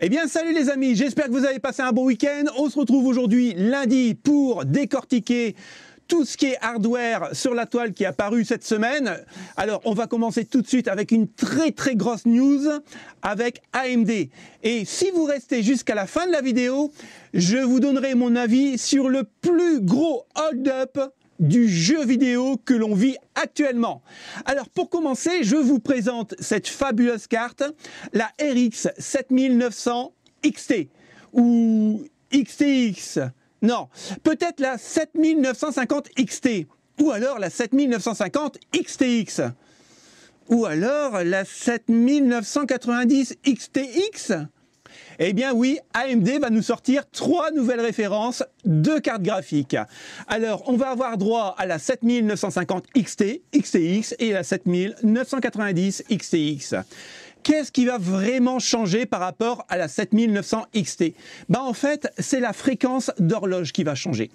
Eh bien salut les amis, j'espère que vous avez passé un bon week-end. On se retrouve aujourd'hui lundi pour décortiquer tout ce qui est hardware sur la toile qui est apparu cette semaine. Alors on va commencer tout de suite avec une très grosse news avec AMD. Et si vous restez jusqu'à la fin de la vidéo, je vous donnerai mon avis sur le plus gros hold-up du jeu vidéo que l'on vit actuellement. Alors pour commencer, je vous présente cette fabuleuse carte, la RX 7900 XT ou XTX. Non, peut-être la 7950 XT ou alors la 7950 XTX ou alors la 7990 XTX. Eh bien oui, AMD va nous sortir 3 nouvelles références de cartes graphiques. Alors, on va avoir droit à la 7950 XT, XTX et la 7990 XTX. Qu'est-ce qui va vraiment changer par rapport à la 7900 XT? En fait, c'est la fréquence d'horloge qui va changer.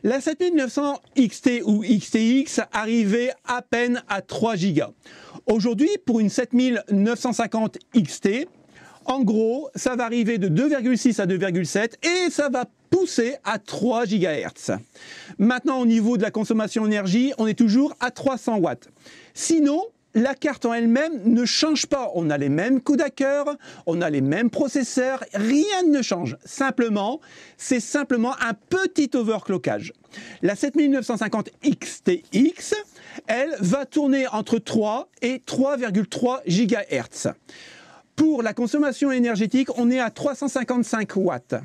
La 7900 XT ou XTX arrivait à peine à 3 Go. Aujourd'hui, pour une 7950 XT, en gros, ça va arriver de 2,6 à 2,7 et ça va pousser à 3 GHz. Maintenant, au niveau de la consommation d'énergie, on est toujours à 300 watts. Sinon, la carte en elle-même ne change pas. On a les mêmes coups à cœur, on a les mêmes processeurs, rien ne change. Simplement, c'est simplement un petit overclockage. La 7950 XTX, elle va tourner entre 3 et 3,3 GHz. Pour la consommation énergétique, on est à 355 watts.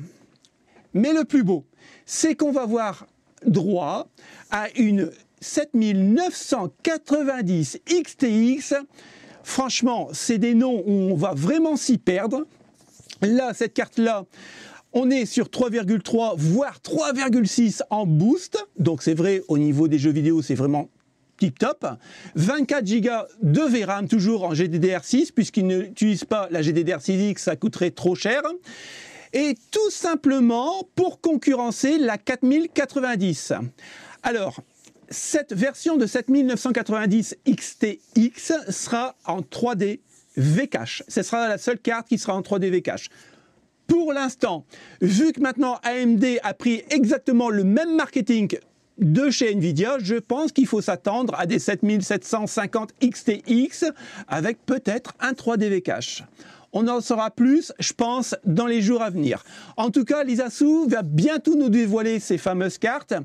Mais le plus beau, c'est qu'on va avoir droit à une 7990 XTX. Franchement, c'est des noms où on va vraiment s'y perdre. Là, cette carte-là, on est sur 3,3 voire 3,6 en boost. Donc c'est vrai, au niveau des jeux vidéo, c'est vraiment tip top. 24 Go de VRAM, toujours en GDDR6, puisqu'il n'utilise pas la GDDR6X, ça coûterait trop cher. Et tout simplement pour concurrencer la 4090. Alors, cette version de 7990 XTX sera en 3D V-Cache. Ce sera la seule carte qui sera en 3D V-Cache. Pour l'instant, vu que maintenant AMD a pris exactement le même marketing de chez Nvidia, je pense qu'il faut s'attendre à des 7750 XTX avec peut-être un 3D V-Cache. On en saura plus, je pense, dans les jours à venir. En tout cas, l'Isasu va bientôt nous dévoiler ces fameuses cartes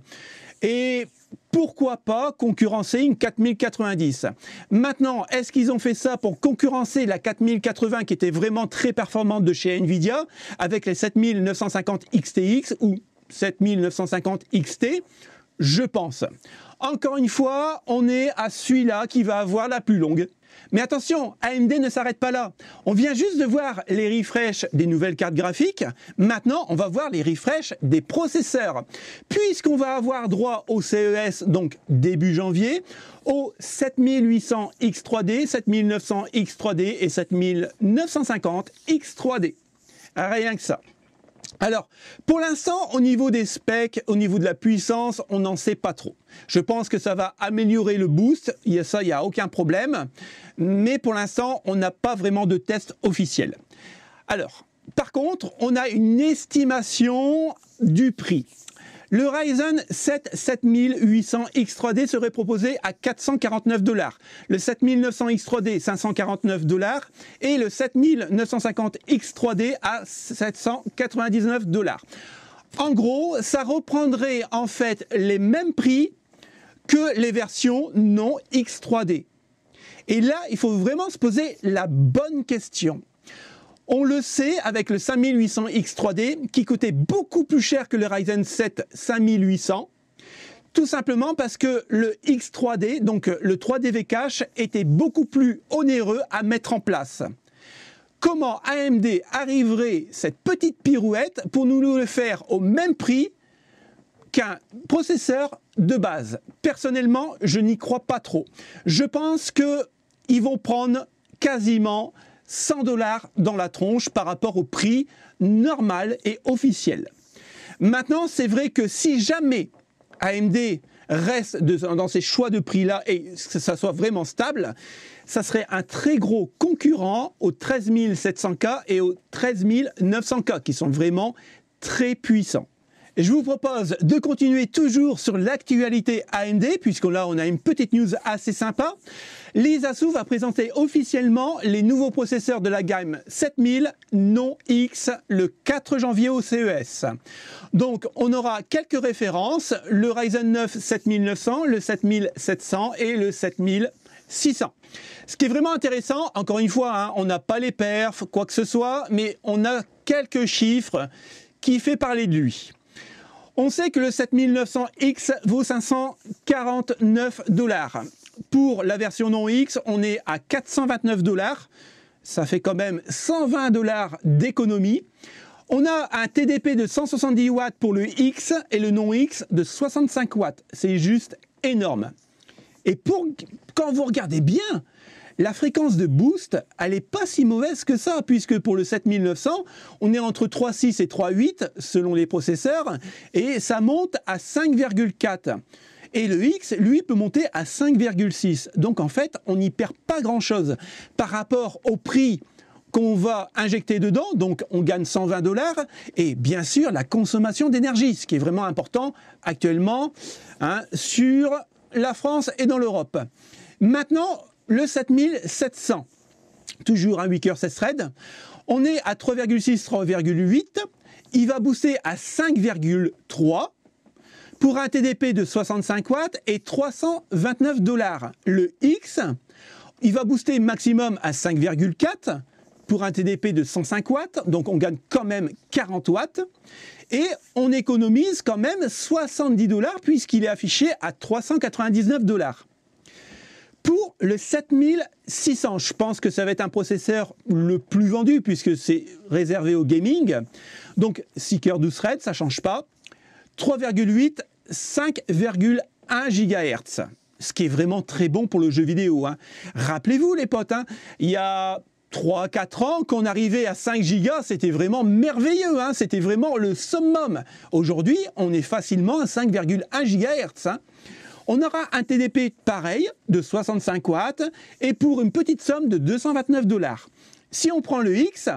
et pourquoi pas concurrencer une 4090. Maintenant, est-ce qu'ils ont fait ça pour concurrencer la 4080 qui était vraiment très performante de chez Nvidia avec les 7950 XTX ou 7950 XT? Je pense. Encore une fois, on est à celui-là qui va avoir la plus longue. Mais attention, AMD ne s'arrête pas là. On vient juste de voir les refreshs des nouvelles cartes graphiques. Maintenant, on va voir les refreshs des processeurs. Puisqu'on va avoir droit au CES, donc début janvier, au 7800 X3D, 7900 X3D et 7950 X3D. Rien que ça. Alors, pour l'instant, au niveau des specs, au niveau de la puissance, on n'en sait pas trop. Je pense que ça va améliorer le boost, il n'y a aucun problème. Mais pour l'instant, on n'a pas vraiment de test officiel. Alors, par contre, on a une estimation du prix. Le Ryzen 7 7800 X3D serait proposé à 449 $, le 7900 X3D 549 $ et le 7950 X3D à 799 $. En gros, ça reprendrait en fait les mêmes prix que les versions non X3D. Et là, il faut vraiment se poser la bonne question. On le sait avec le 5800 X3D qui coûtait beaucoup plus cher que le Ryzen 7 5800, tout simplement parce que le X3D, donc le 3D V-Cache, était beaucoup plus onéreux à mettre en place. Comment AMD arriverait cette petite pirouette pour nous le faire au même prix qu'un processeur de base? Personnellement, je n'y crois pas trop. Je pense qu'ils vont prendre quasiment 100 $ dans la tronche par rapport au prix normal et officiel. Maintenant, c'est vrai que si jamais AMD reste dans ces choix de prix-là et que ça soit vraiment stable, ça serait un très gros concurrent aux 13 700K et aux 13 900K qui sont vraiment très puissants. Et je vous propose de continuer toujours sur l'actualité AMD, puisque là on a une petite news assez sympa. Lee-Asu va présenter officiellement les nouveaux processeurs de la gamme 7000 non X le 4 janvier au CES. Donc on aura quelques références, le Ryzen 9 7900, le 7700 et le 7600. Ce qui est vraiment intéressant, encore une fois, hein, on n'a pas les perfs, quoi que ce soit, mais on a quelques chiffres qui fait parler de lui. On sait que le 7900X vaut 549 $. Pour la version non X, on est à 429 $. Ça fait quand même 120 $ d'économie. On a un TDP de 170 watts pour le X et le non X de 65 watts. C'est juste énorme. Et quand vous regardez bien, la fréquence de boost, elle n'est pas si mauvaise que ça, puisque pour le 7900, on est entre 3.6 et 3.8 selon les processeurs, et ça monte à 5,4. Et le X, lui, peut monter à 5,6. Donc en fait, on n'y perd pas grand-chose par rapport au prix qu'on va injecter dedans, donc on gagne 120 $, et bien sûr la consommation d'énergie, ce qui est vraiment important actuellement hein, sur la France et dans l'Europe. Maintenant, le 7700, toujours un 8 cœurs 16 threads, on est à 3,6, 3,8, il va booster à 5,3 pour un TDP de 65 watts et 329 $. Le X, il va booster maximum à 5,4 pour un TDP de 105 watts, donc on gagne quand même 40 watts. Et on économise quand même 70 $ puisqu'il est affiché à 399 $. Pour le 7600, je pense que ça va être un processeur le plus vendu puisque c'est réservé au gaming. Donc 6 cœurs 12 threads, ça ne change pas. 3,8, 5,1 GHz. Ce qui est vraiment très bon pour le jeu vidéo. Hein. Rappelez-vous les potes, hein, il y a 3-4 ans, quand on arrivait à 5 Go, c'était vraiment merveilleux, hein, c'était vraiment le summum. Aujourd'hui, on est facilement à 5,1 GHz. Hein. On aura un TDP pareil, de 65 watts, et pour une petite somme de 229 $. Si on prend le X,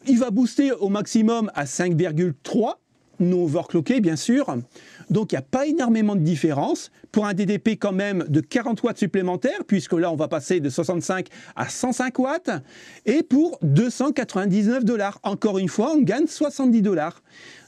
il va booster au maximum à 5,3, non overclocké bien sûr, donc il n'y a pas énormément de différence, pour un TDP quand même de 40 watts supplémentaires, puisque là on va passer de 65 à 105 watts, et pour 299 $. Encore une fois, on gagne 70 $.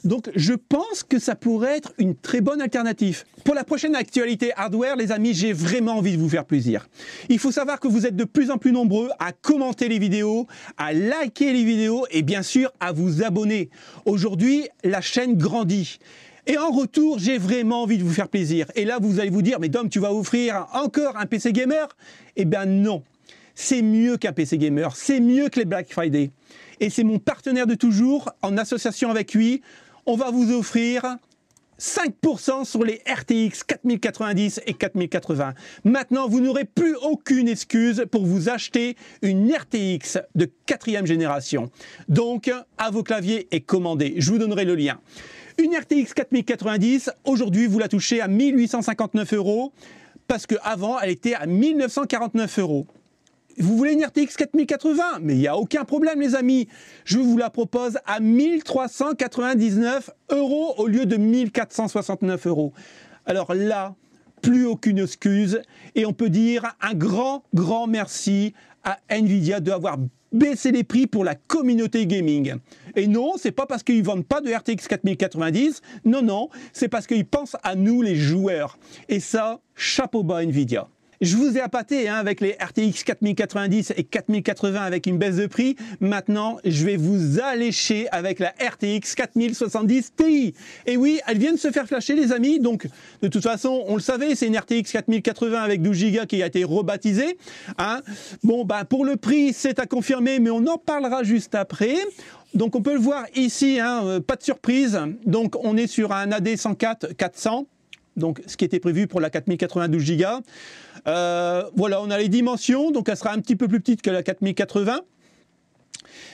Donc je pense que ça pourrait être une très bonne alternative. Pour la prochaine actualité hardware, les amis, j'ai vraiment envie de vous faire plaisir. Il faut savoir que vous êtes de plus en plus nombreux à commenter les vidéos, à liker les vidéos et bien sûr à vous abonner. Aujourd'hui, la chaîne grandit. Et en retour, j'ai vraiment envie de vous faire plaisir. Et là, vous allez vous dire, mais Dom, tu vas offrir encore un PC gamer? Eh bien non, c'est mieux qu'un PC gamer, c'est mieux que les Black Friday. Et c'est mon partenaire de toujours, en association avec lui, on va vous offrir 5% sur les RTX 4090 et 4080. Maintenant, vous n'aurez plus aucune excuse pour vous acheter une RTX de 4e génération. Donc, à vos claviers et commandez. Je vous donnerai le lien. Une RTX 4090, aujourd'hui, vous la touchez à 1859 €, parce qu'avant, elle était à 1949 €. Vous voulez une RTX 4080? Mais il n'y a aucun problème les amis. Je vous la propose à 1399 € au lieu de 1469 €. Alors là, plus aucune excuse. Et on peut dire un grand merci à Nvidia d'avoir baissé les prix pour la communauté gaming. Et non, c'est pas parce qu'ils ne vendent pas de RTX 4090. Non, c'est parce qu'ils pensent à nous les joueurs. Et ça, chapeau bas Nvidia. Je vous ai appâté hein, avec les RTX 4090 et 4080 avec une baisse de prix. Maintenant, je vais vous allécher avec la RTX 4070 Ti. Et oui, elle vient de se faire flasher les amis. Donc, de toute façon, on le savait, c'est une RTX 4080 avec 12 Go qui a été rebaptisée. Hein. Bon, bah, pour le prix, c'est à confirmer, mais on en parlera juste après. Donc, on peut le voir ici, hein, pas de surprise. Donc, on est sur un AD 104 400. Donc, ce qui était prévu pour la 4092 Go. Voilà, on a les dimensions, donc elle sera un petit peu plus petite que la 4080.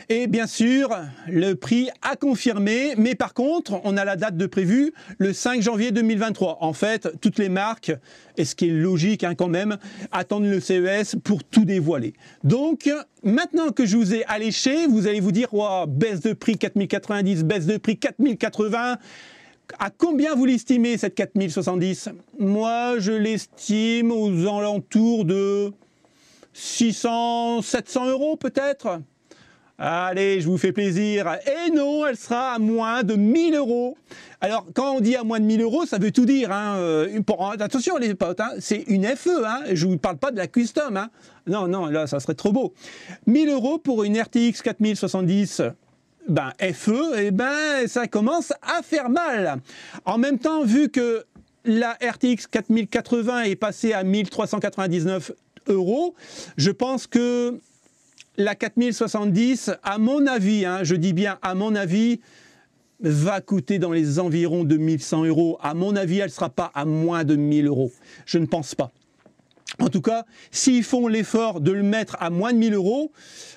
Et bien sûr, le prix a confirmé, mais par contre, on a la date de prévue, le 5 janvier 2023. En fait, toutes les marques, et ce qui est logique quand même, attendent le CES pour tout dévoiler. Donc, maintenant que je vous ai alléché, vous allez vous dire, wow, baisse de prix 4090, baisse de prix 4080. À combien vous l'estimez cette 4070? Moi, je l'estime aux alentours de 600, 700 € peut-être. Allez, je vous fais plaisir. Et non, elle sera à moins de 1000 €. Alors, quand on dit à moins de 1000 €, ça veut tout dire. Hein. Attention les potes, hein, c'est une FE. Hein. Je ne vous parle pas de la custom. Hein. Non, non, là, ça serait trop beau. 1000 € pour une RTX 4070. Ben, FE, eh ben, ça commence à faire mal. En même temps, vu que la RTX 4080 est passée à 1399 €, je pense que la 4070, à mon avis, hein, je dis bien à mon avis, va coûter dans les environs de 1100 €. À mon avis, elle ne sera pas à moins de 1000 €. Je ne pense pas. En tout cas, s'ils font l'effort de le mettre à moins de 1000 €,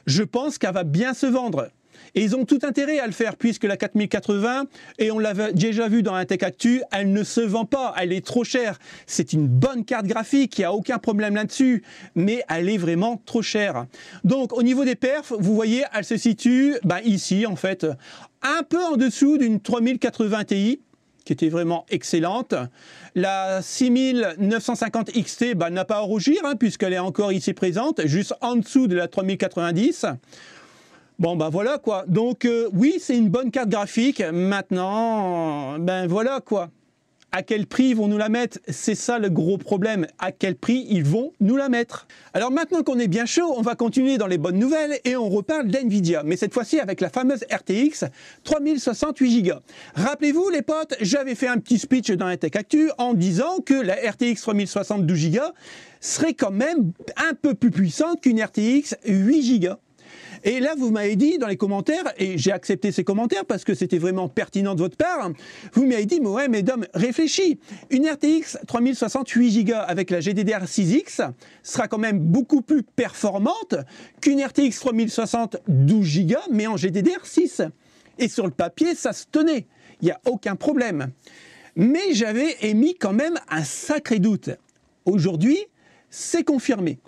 je pense qu'elle va bien se vendre. Et ils ont tout intérêt à le faire, puisque la 4080, et on l'avait déjà vu dans un Tech Actu, elle ne se vend pas, elle est trop chère. C'est une bonne carte graphique, il n'y a aucun problème là-dessus, mais elle est vraiment trop chère. Donc au niveau des perfs, vous voyez, elle se situe ici en fait, un peu en dessous d'une 3080 Ti, qui était vraiment excellente. La 6950 XT n'a pas à rougir, hein, puisqu'elle est encore ici présente, juste en dessous de la 3090. Bon, voilà quoi. Donc, oui, c'est une bonne carte graphique. Maintenant, voilà quoi. À quel prix ils vont nous la mettre? C'est ça le gros problème. À quel prix ils vont nous la mettre? Alors maintenant qu'on est bien chaud, on va continuer dans les bonnes nouvelles et on reparle d'NVIDIA. Mais cette fois-ci avec la fameuse RTX 3068 Go. Rappelez-vous les potes, j'avais fait un petit speech dans la Tech Actu en disant que la RTX 3072 Go serait quand même un peu plus puissante qu'une RTX 8 Go. Et là, vous m'avez dit dans les commentaires, et j'ai accepté ces commentaires parce que c'était vraiment pertinent de votre part, vous m'avez dit, mais ouais, mais Dom, réfléchis, une RTX 3068 Go avec la GDDR6X sera quand même beaucoup plus performante qu'une RTX 3060 12 Go, mais en GDDR6. Et sur le papier, ça se tenait, il n'y a aucun problème. Mais j'avais émis quand même un sacré doute. Aujourd'hui, c'est confirmé.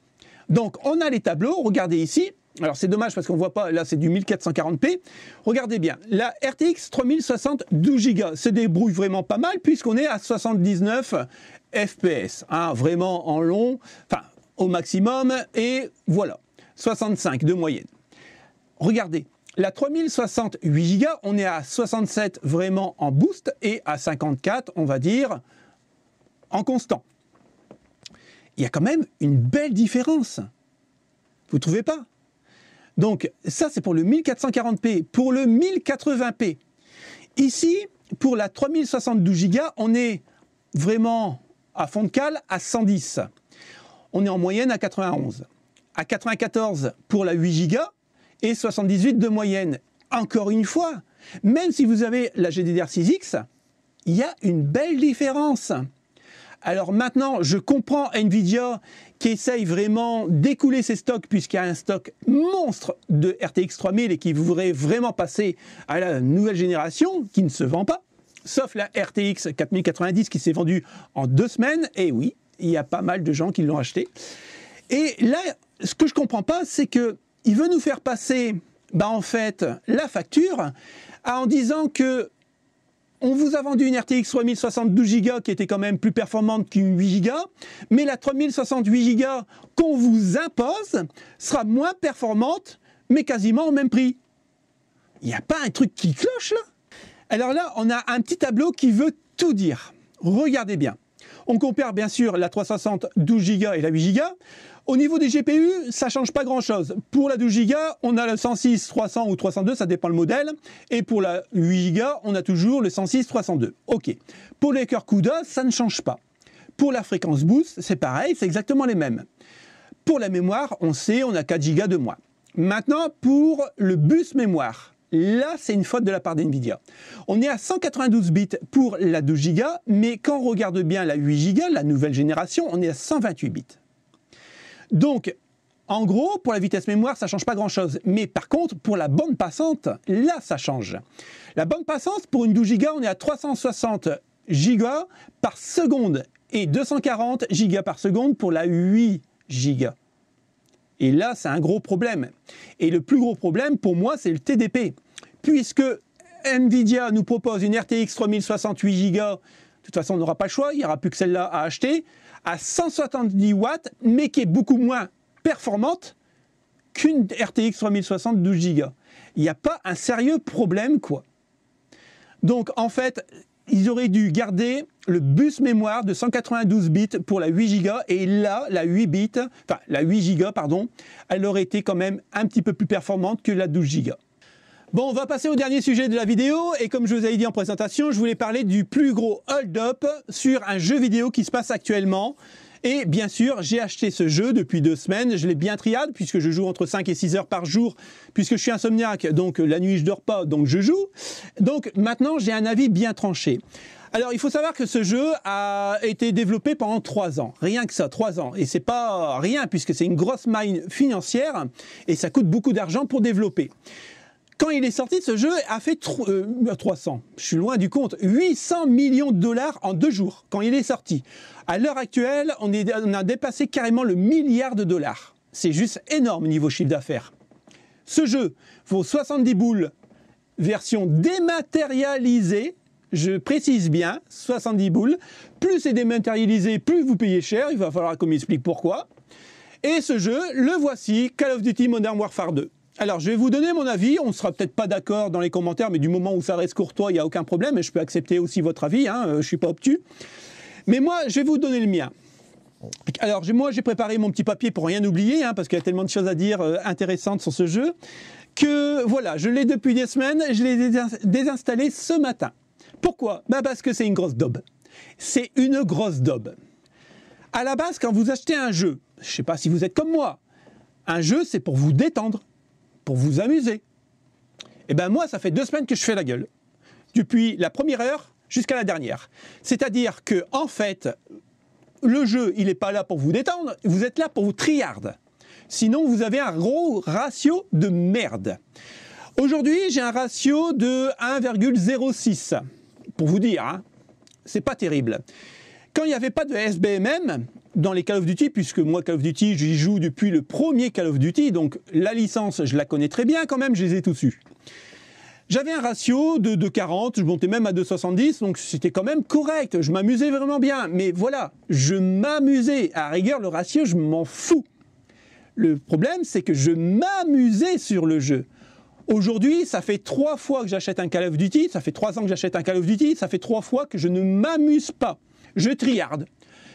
Donc, on a les tableaux, regardez ici. Alors c'est dommage parce qu'on ne voit pas, là c'est du 1440p. Regardez bien, la RTX 3060 12 Go se débrouille vraiment pas mal puisqu'on est à 79 FPS. Hein, vraiment en long, enfin au maximum, et voilà, 65 de moyenne. Regardez, la 3068 Go, on est à 67 vraiment en boost et à 54, on va dire, en constant. Il y a quand même une belle différence. Vous ne trouvez pas ? Donc ça c'est pour le 1440p, pour le 1080p. Ici, pour la 3072 Go, on est vraiment à fond de cale à 110. On est en moyenne à 91. À 94 pour la 8 Go et 78 de moyenne. Encore une fois, même si vous avez la GDDR6X, il y a une belle différence. Alors maintenant, je comprends NVIDIA qui essaye vraiment d'écouler ses stocks puisqu'il y a un stock monstre de RTX 3000 et qui voudrait vraiment passer à la nouvelle génération qui ne se vend pas, sauf la RTX 4090 qui s'est vendue en 2 semaines. Et oui, il y a pas mal de gens qui l'ont acheté. Et là, ce que je ne comprends pas, c'est qu'il veut nous faire passer en fait la facture en disant que on vous a vendu une RTX 3072 Go qui était quand même plus performante qu'une 8 Go, mais la 3068 Go qu'on vous impose sera moins performante, mais quasiment au même prix. Il n'y a pas un truc qui cloche là? Alors là, on a un petit tableau qui veut tout dire. Regardez bien. On compare bien sûr la 360 12 Go et la 8 Go. Au niveau des GPU, ça ne change pas grand-chose. Pour la 12 Go, on a le 106 300 ou 302, ça dépend le modèle. Et pour la 8 Go, on a toujours le 106 302. OK. Pour les cœurs CUDA, ça ne change pas. Pour la fréquence boost, c'est pareil, c'est exactement les mêmes. Pour la mémoire, on sait, on a 4 Go de moins. Maintenant, pour le bus mémoire, là, c'est une faute de la part d'NVIDIA. On est à 192 bits pour la 12 Go, mais quand on regarde bien la 8 Go, la nouvelle génération, on est à 128 bits. Donc, En gros, pour la vitesse mémoire, ça ne change pas grand-chose. Mais par contre, pour la bande passante, là, ça change. La bande passante, pour une 12 Go, on est à 360 Go par seconde et 240 Go par seconde pour la 8 Go. Et là, c'est un gros problème. Et le plus gros problème, pour moi, c'est le TDP. Puisque Nvidia nous propose une RTX 3060 8 Go, de toute façon, on n'aura pas le choix, il n'y aura plus que celle-là à acheter, à 170 watts, mais qui est beaucoup moins performante qu'une RTX 3060 12 Go. Il n'y a pas un sérieux problème, quoi. Donc, en fait, ils auraient dû garder le bus mémoire de 192 bits pour la 8 Go, et là, la 8 Go, pardon, elle aurait été quand même un petit peu plus performante que la 12 Go. Bon, on va passer au dernier sujet de la vidéo, et comme je vous avais dit en présentation, je voulais parler du plus gros hold-up sur un jeu vidéo qui se passe actuellement. Et bien sûr, j'ai acheté ce jeu depuis 2 semaines, je l'ai bien triade, puisque je joue entre 5 et 6 heures par jour, puisque je suis insomniaque, donc la nuit je dors pas, donc je joue. Donc maintenant, j'ai un avis bien tranché. Alors, il faut savoir que ce jeu a été développé pendant 3 ans. Rien que ça, 3 ans. Et c'est pas rien, puisque c'est une grosse manne financière, et ça coûte beaucoup d'argent pour développer. Quand il est sorti, ce jeu a fait 300, je suis loin du compte, 800 millions de dollars en 2 jours, quand il est sorti. À l'heure actuelle, on a dépassé carrément le milliard de dollars. C'est juste énorme niveau chiffre d'affaires. Ce jeu vaut 70 boules, version dématérialisée, je précise bien, 70 boules. Plus c'est dématérialisé, plus vous payez cher, il va falloir qu'on m'explique pourquoi. Et ce jeu, le voici, Call of Duty Modern Warfare 2. Alors, je vais vous donner mon avis, on ne sera peut-être pas d'accord dans les commentaires, mais du moment où ça reste courtois, il n'y a aucun problème, et je peux accepter aussi votre avis, hein, je ne suis pas obtus. Mais moi, je vais vous donner le mien. Alors, moi, j'ai préparé mon petit papier pour rien oublier, hein, parce qu'il y a tellement de choses à dire intéressantes sur ce jeu, que voilà, je l'ai depuis des semaines, je l'ai désinstallé ce matin. Pourquoi? Parce que c'est une grosse daube. C'est une grosse daube. À la base, quand vous achetez un jeu, je ne sais pas si vous êtes comme moi, un jeu, c'est pour vous détendre, pour vous amuser. Et ben moi, ça fait 2 semaines que je fais la gueule. Depuis la première heure jusqu'à la dernière. C'est-à-dire que, en fait, le jeu, il n'est pas là pour vous détendre, vous êtes là pour vous triarder. Sinon, vous avez un gros ratio de merde. Aujourd'hui, j'ai un ratio de 1,06. Pour vous dire, hein, c'est pas terrible. Quand il n'y avait pas de SBMM dans les Call of Duty, puisque moi, Call of Duty, j'y joue depuis le premier Call of Duty, donc la licence, je la connais très bien quand même, je les ai tous eus. J'avais un ratio de 2,40, je montais même à 2,70, donc c'était quand même correct, je m'amusais vraiment bien. Mais voilà, je m'amusais. À la rigueur, le ratio, je m'en fous. Le problème, c'est que je m'amusais sur le jeu. Aujourd'hui, ça fait 3 fois que j'achète un Call of Duty, ça fait 3 ans que j'achète un Call of Duty, ça fait 3 fois que je ne m'amuse pas. Je triarde.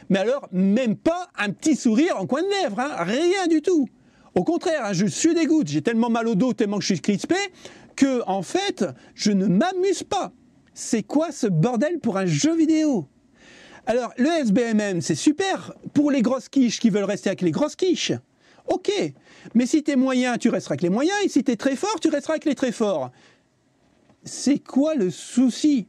Mais alors, même pas un petit sourire en coin de lèvres, hein, rien du tout. Au contraire, hein, je suis dégoûté, j'ai tellement mal au dos, tellement que je suis crispé, que en fait, je ne m'amuse pas. C'est quoi ce bordel pour un jeu vidéo? Alors, le SBMM, c'est super pour les grosses quiches qui veulent rester avec les grosses quiches. Ok, mais si t'es moyen, tu resteras avec les moyens, et si t'es très fort, tu resteras avec les très forts. C'est quoi le souci?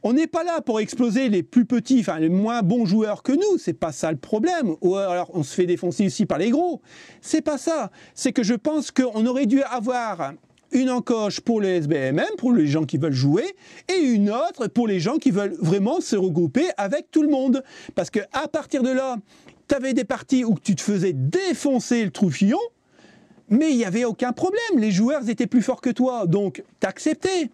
On n'est pas là pour exploser les plus petits, enfin les moins bons joueurs que nous, c'est pas ça le problème. Ou alors on se fait défoncer aussi par les gros. C'est pas ça. C'est que je pense qu'on aurait dû avoir une encoche pour le SBMM, pour les gens qui veulent jouer, et une autre pour les gens qui veulent vraiment se regrouper avec tout le monde. Parce qu'à partir de là, tu avais des parties où tu te faisais défoncer le troufillon, mais il n'y avait aucun problème. Les joueurs étaient plus forts que toi, donc t'acceptais.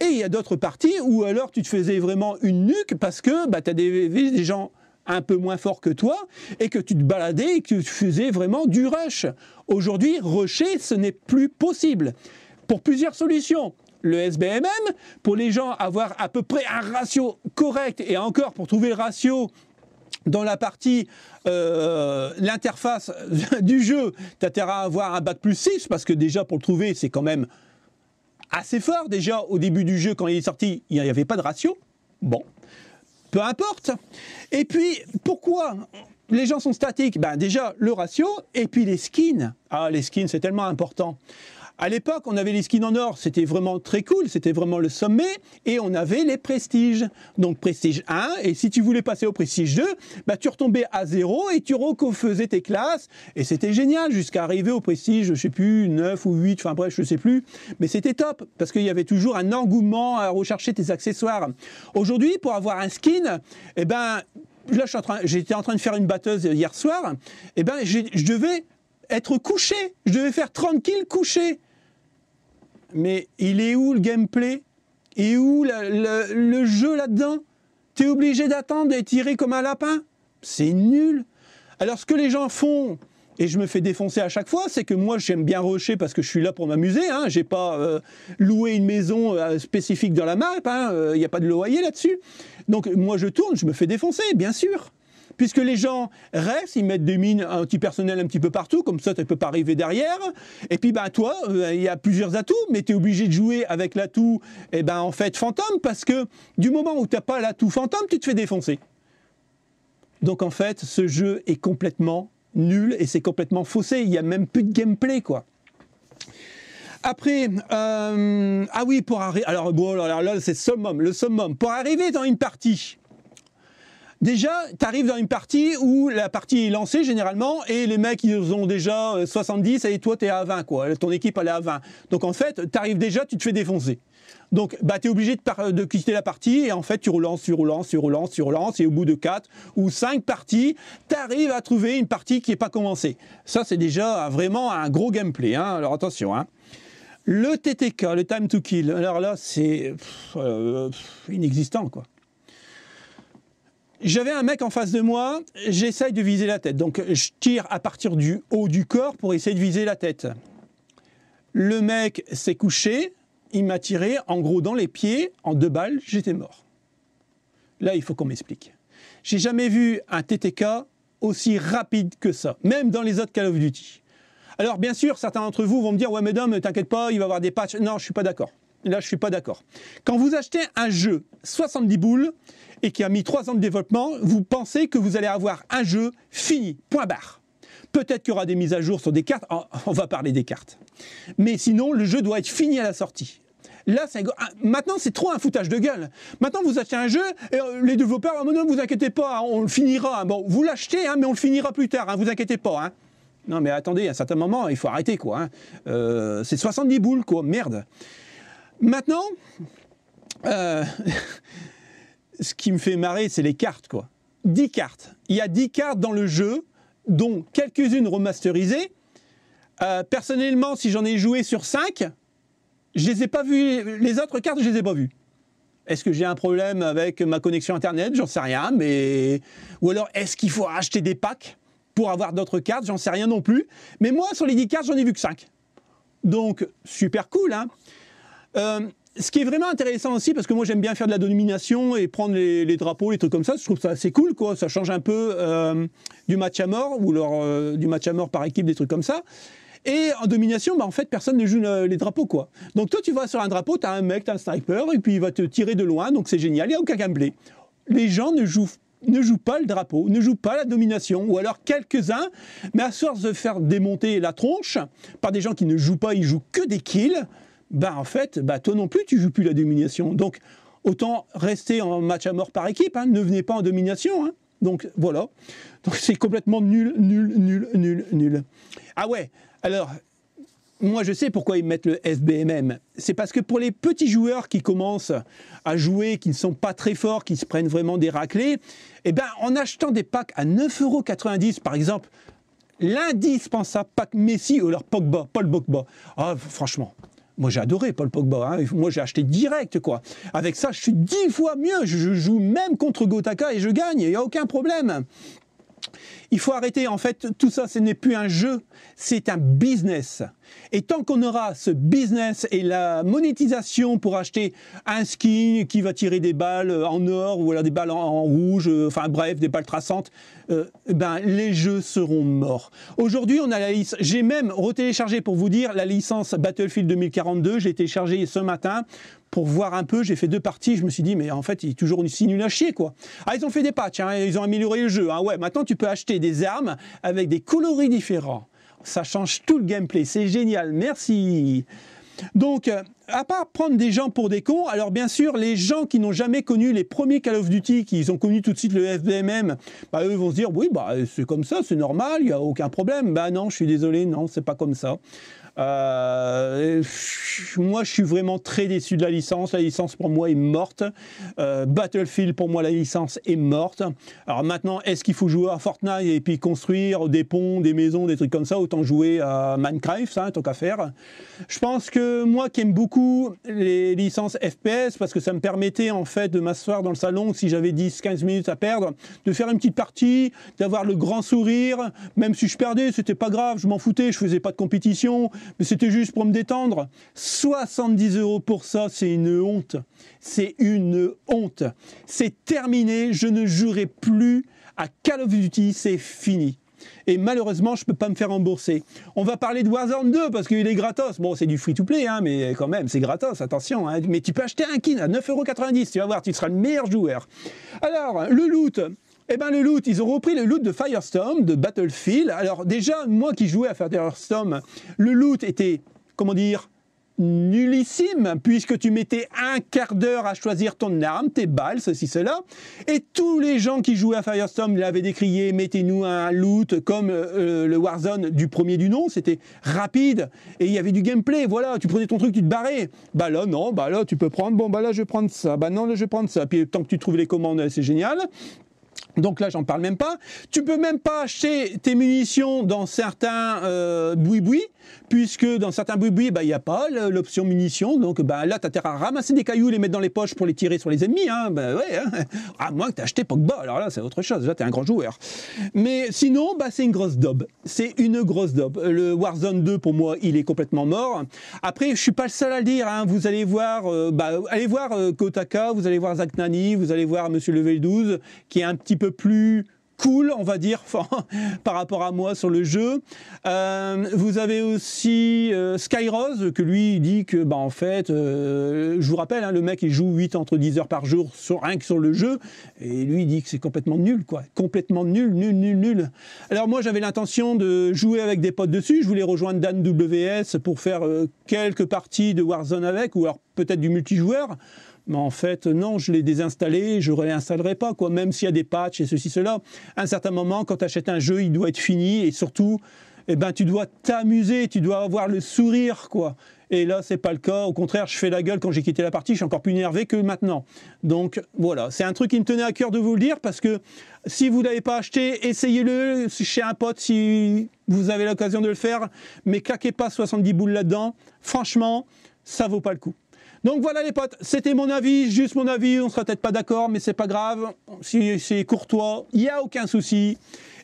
Et il y a d'autres parties où alors tu te faisais vraiment une nuque parce que tu as des gens un peu moins forts que toi et que tu te baladais et que tu faisais vraiment du rush. Aujourd'hui, rusher, ce n'est plus possible. Pour plusieurs solutions. Le SBMM, pour les gens avoir à peu près un ratio correct, et encore pour trouver le ratio dans la partie, l'interface du jeu, tu as intérêt à avoir un bac+6 parce que déjà pour le trouver, c'est quand même assez fort. Déjà, au début du jeu, quand il est sorti, il n'y avait pas de ratio. Bon, peu importe. Et puis, pourquoi les gens sont statiques? Ben déjà, le ratio, et puis les skins. Ah, les skins, c'est tellement important. À l'époque, on avait les skins en or, c'était vraiment très cool, c'était vraiment le sommet, et on avait les prestiges. Donc prestige 1, et si tu voulais passer au prestige 2, bah, tu retombais à 0 et tu refaisais tes classes, et c'était génial, jusqu'à arriver au prestige, je sais plus, 9 ou 8, enfin bref, je sais plus, mais c'était top, parce qu'il y avait toujours un engouement à rechercher tes accessoires. Aujourd'hui, pour avoir un skin, eh ben, là j'étais en train de faire une batteuse hier soir, eh ben, je devais être couché, je devais faire 30 kills couché. Mais il est où le gameplay? Et où le jeu là-dedans? T'es obligé d'attendre et tirer comme un lapin? C'est nul. Alors ce que les gens font, et je me fais défoncer à chaque fois, c'est que moi j'aime bien rusher parce que je suis là pour m'amuser. Hein. J'ai pas loué une maison spécifique dans la map, il n'y a pas de loyer là-dessus. Donc moi je tourne, je me fais défoncer, bien sûr. Puisque les gens restent, ils mettent des mines antipersonnelles un petit peu partout, comme ça tu ne peux pas arriver derrière. Et puis ben, toi, il y a plusieurs atouts, mais tu es obligé de jouer avec l'atout en fait fantôme, parce que du moment où tu n'as pas l'atout fantôme, tu te fais défoncer. Donc en fait, ce jeu est complètement nul et c'est complètement faussé, il n'y a même plus de gameplay, quoi. Après, ah oui, pour arriver, alors bon, là c'est le summum. Pour arriver dans une partie, déjà, tu arrives dans une partie où la partie est lancée généralement et les mecs ils ont déjà 70 et toi tu es à 20 quoi. Ton équipe elle est à 20. Donc en fait, tu arrives déjà, tu te fais défoncer. Donc bah, tu es obligé de quitter la partie et en fait tu relances et au bout de 4 ou 5 parties, tu arrives à trouver une partie qui n'est pas commencée. Ça c'est déjà vraiment un gros gameplay. Hein. Alors attention. Hein. Le TTK, le time to kill, alors là c'est inexistant quoi. J'avais un mec en face de moi, j'essaye de viser la tête. Donc je tire à partir du haut du corps pour essayer de viser la tête. Le mec s'est couché, il m'a tiré en gros dans les pieds, en 2 balles, j'étais mort. Là, il faut qu'on m'explique. J'ai jamais vu un TTK aussi rapide que ça, même dans les autres Call of Duty. Alors bien sûr, certains d'entre vous vont me dire « Ouais mais Dom, t'inquiète pas, il va y avoir des patchs. » Non, je suis pas d'accord. Là, je suis pas d'accord. Quand vous achetez un jeu 70 boules et qui a mis 3 ans de développement, vous pensez que vous allez avoir un jeu fini, point barre. Peut-être qu'il y aura des mises à jour sur des cartes, on va parler des cartes. Mais sinon, le jeu doit être fini à la sortie. Là, maintenant, c'est trop un foutage de gueule. Maintenant, vous achetez un jeu, et les développeurs, oh, non, vous inquiétez pas, hein, on le finira. Bon, vous l'achetez, hein, mais on le finira plus tard, hein, vous inquiétez pas. Hein. Non, mais attendez, à un certain moment, il faut arrêter, quoi. Hein. C'est 70 boules, quoi, merde. Maintenant, ce qui me fait marrer, c'est les cartes, quoi. 10 cartes. Il y a 10 cartes dans le jeu, dont quelques-unes remasterisées. Personnellement, si j'en ai joué sur 5, je les ai pas vues. Les autres cartes, je les ai pas vues. Est-ce que j'ai un problème avec ma connexion Internet? J'en sais rien, mais... Ou alors, est-ce qu'il faut acheter des packs pour avoir d'autres cartes? J'en sais rien non plus. Mais moi, sur les 10 cartes, j'en ai vu que 5. Donc, super cool, hein. Ce qui est vraiment intéressant aussi, parce que moi j'aime bien faire de la domination et prendre les drapeaux, les trucs comme ça, je trouve ça assez cool, quoi. Ça change un peu du match à mort, ou alors du match à mort par équipe, des trucs comme ça. Et en domination, bah, en fait, personne ne joue les drapeaux, quoi. Donc toi, tu vas sur un drapeau, tu as un mec, tu as un sniper, et puis il va te tirer de loin, donc c'est génial, il n'y a aucun gameplay. Les gens ne jouent pas le drapeau, ne jouent pas la domination, ou alors quelques-uns, mais à force de faire démonter la tronche par des gens qui ne jouent pas, ils jouent que des kills, bah en fait, bah toi non plus, tu joues plus la domination. Donc, autant rester en match à mort par équipe, hein, ne venez pas en domination. Hein. Donc, voilà. Donc, c'est complètement nul, nul, nul, nul, nul. Ah ouais, alors, moi, je sais pourquoi ils mettent le SBMM. C'est parce que pour les petits joueurs qui commencent à jouer, qui ne sont pas très forts, qui se prennent vraiment des raclés, eh ben, en achetant des packs à 9,90 € par exemple, l'indispensable pack Messi ou alors Pogba, Paul Pogba. Ah, franchement... Moi, j'ai adoré Paul Pogba. Hein. Moi, j'ai acheté direct, quoi. Avec ça, je suis 10 fois mieux. Je joue même contre Gotaka et je gagne. Il n'y a aucun problème. Il faut arrêter. En fait, tout ça, ce n'est plus un jeu. C'est un business. Et tant qu'on aura ce business et la monétisation pour acheter un skin qui va tirer des balles en or ou alors des balles en rouge, enfin bref, des balles traçantes, ben, les jeux seront morts. Aujourd'hui, on a la licence. J'ai même retéléchargé, pour vous dire, la licence Battlefield 2042. J'ai téléchargé ce matin pour voir un peu. J'ai fait 2 parties. Je me suis dit, mais en fait, il est toujours aussi nul à chier, quoi. Ah, ils ont fait des patchs. Hein, ils ont amélioré le jeu. Hein. Ouais, maintenant, tu peux acheter des armes avec des coloris différents. ça change tout le gameplay, c'est génial, merci. Donc, à part prendre des gens pour des cons, alors bien sûr, les gens qui n'ont jamais connu les premiers Call of Duty, qui ont connu tout de suite le FBMM, bah, eux vont se dire, oui, bah, c'est comme ça, c'est normal, il n'y a aucun problème. Bah non, je suis désolé, non, c'est pas comme ça. Moi, je suis vraiment très déçu de la licence. La licence, pour moi, est morte. Battlefield, pour moi, la licence est morte. Alors maintenant, est-ce qu'il faut jouer à Fortnite et puis construire des ponts, des maisons, des trucs comme ça? Autant jouer à Minecraft, hein, tant qu'à faire. Je pense que moi, qui aime beaucoup les licences FPS, parce que ça me permettait, en fait, de m'asseoir dans le salon, si j'avais 10-15 minutes à perdre, de faire une petite partie, d'avoir le grand sourire. Même si je perdais, c'était pas grave, je m'en foutais, je faisais pas de compétition. Mais c'était juste pour me détendre. 70 € pour ça, c'est une honte. C'est une honte. C'est terminé, je ne jouerai plus à Call of Duty, c'est fini. Et malheureusement, je ne peux pas me faire rembourser. On va parler de Warzone 2 parce qu'il est gratos. Bon, c'est du free-to-play, hein, mais quand même, c'est gratos, attention. Hein. Mais tu peux acheter un kin à 9,90 €, tu vas voir, tu seras le meilleur joueur. Alors, le loot... Eh bien, le loot, ils ont repris le loot de Firestorm, de Battlefield. Alors déjà, moi qui jouais à Firestorm, le loot était, comment dire, nullissime, puisque tu mettais un quart d'heure à choisir ton arme, tes balles, ceci, cela. Et tous les gens qui jouaient à Firestorm l'avaient décrié, mettez-nous un loot comme le Warzone du premier du nom, c'était rapide, et il y avait du gameplay, voilà, tu prenais ton truc, tu te barrais. Bah là, non, bah là, tu peux prendre, bon, bah là, je vais prendre ça, bah non, là, je vais prendre ça. Puis tant que tu trouves les commandes, c'est génial. Donc là, j'en parle même pas. Tu peux même pas acheter tes munitions dans certains boui-boui, puisque dans certains boui-boui, bah, il n'y a pas l'option munitions. Donc bah, là, tu as intérêt à ramasser des cailloux, les mettre dans les poches pour les tirer sur les ennemis. Hein. Bah, ouais, hein. À moins que tu aies acheté Pogba. Alors là, c'est autre chose. Là, tu es un grand joueur. Mais sinon, bah, c'est une grosse daube. C'est une grosse daube. Le Warzone 2, pour moi, il est complètement mort. Après, je suis pas le seul à le dire. Hein. Vous allez voir, allez voir Kotaka, vous allez voir Zach Nani, vous allez voir Monsieur Level 12, qui est un petit peu plus cool, on va dire, par rapport à moi sur le jeu. Vous avez aussi Skyrose, que lui, il dit que, bah, en fait, je vous rappelle, hein, le mec, il joue entre 10 heures par jour, rien que sur le jeu, et lui, il dit que c'est complètement nul, quoi. Complètement nul. Alors moi, j'avais l'intention de jouer avec des potes dessus, je voulais rejoindre Dan WS pour faire quelques parties de Warzone avec, ou alors peut-être du multijoueur. Mais en fait, non, je l'ai désinstallé, je ne réinstallerai pas, quoi, même s'il y a des patchs et ceci, cela. À un certain moment, quand tu achètes un jeu, il doit être fini et surtout, eh ben, tu dois t'amuser, tu dois avoir le sourire, quoi. Et là, c'est pas le cas. Au contraire, je fais la gueule quand j'ai quitté la partie, je suis encore plus énervé que maintenant. Donc voilà, c'est un truc qui me tenait à cœur de vous le dire parce que si vous ne l'avez pas acheté, essayez-le chez un pote si vous avez l'occasion de le faire, mais claquez pas 70 boules là-dedans. Franchement, ça vaut pas le coup. Donc voilà les potes, c'était mon avis, juste mon avis, on sera peut-être pas d'accord, mais c'est pas grave, si c'est courtois, il n'y a aucun souci.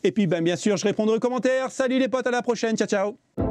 Et puis ben, bien sûr, je répondrai aux commentaires. Salut les potes, à la prochaine, ciao ciao.